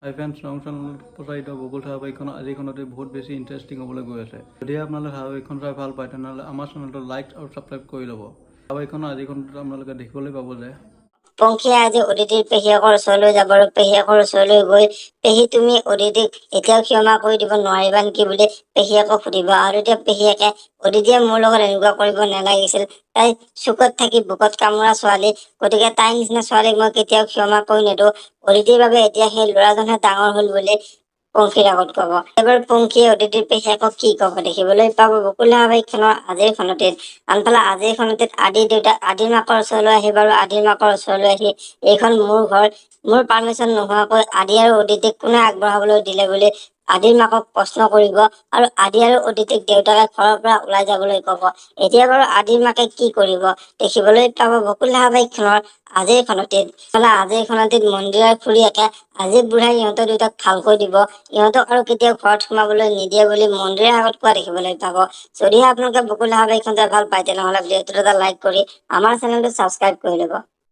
হাই friends, ৰং চেনেলত প্ৰচাৰিত গুগল ধাৰাবাহিকখন আজিখনতে বহুত বেছি ইণ্টাৰেষ্টিং হ'বলৈ গৈ আছে। যদি আপোনালোকে ধাৰাবাহিকখন চাই ভাল পায় তেনেহ'লে আমাৰ চেনেলটো লাইক আৰু ছাবস্ক্ৰাইব কৰি ল'ব। ধাৰাবাহিকখনৰ আজিখনতে আপোনালোকে দেখিবলৈ পাব যে পংখীয়ে আজি অদিতিৰ পেহীয়েকৰ ওচৰলৈ যাব আৰু পেহীয়েকৰ ওচৰলৈ গৈ পেহী তুমি অদিতিক এতিয়াও ক্ষমা কৰি দিব নোৱাৰিবা নেকি বুলি পেহীয়েকক সুধিব। আৰু এতিয়া পেহীয়েকে অদিতিয়ে মোৰ লগত এনেকুৱা কৰিব নালাগিছিল, তাই চুকত থাকি বুকত কামোৰা ছোৱালী, গতিকে তাইৰ নিচিনা ছোৱালীক মই কেতিয়াও ক্ষমা কৰি নিদিওঁ। অদিতিৰ বাবে এতিয়া সেই ল'ৰাজনহে ডাঙৰ হ'ল বুলি পংখীৰ আগত কব। এবাৰ পংখীয়ে অদিতিৰ পেহীয়েকক কি কব দেখিবলৈ পাব বকুল ধাৰাবাহিকখনৰ আজিৰ খনতে। আনফালে আজিৰ খনতে আদিৰ দেউতাক আদিৰ মাকৰ ওচৰলৈ আহিব আৰু আদিৰ মাকৰ ওচৰলৈ আহি এইখন মোৰ ঘৰ, মোৰ পাৰ্মিশ্যন নোহোৱাকৈ আদি আৰু অদিতিক কোনে আগবঢ়াবলৈ দিলে বুলি আদিৰ মাকক প্ৰশ্ন কৰিব আৰু আদি আৰু অদিতিক দেউতাকে ঘৰৰ পৰা ওলাই যাবলৈ কব। এতিয়া বাৰু আদিৰ মাকে কি কৰিব দেখিবলৈ পাব বকুল ধাৰাবাহিকখনৰ আজিৰ খনতে। আজিৰ খনতে মন্দিৰৰ খুৰীয়েকে আজি বুঢ়াই ইহঁতৰ দুটাক ভালকৈ দিব, ইহঁতক আৰু কেতিয়াও ঘৰত সোমাবলৈ নিদিয়ে বুলি মন্দিৰৰ আগত কোৱা দেখিবলৈ পাব। যদিহে আপোনালোকে বকুল ধাৰাবাহিকখন চাই ভাল পায় তেনেহ'লে ভিডিঅ'টোত এটা লাইক কৰি আমাৰ চেনেলটো ছাবস্ক্ৰাইব কৰি ল'ব।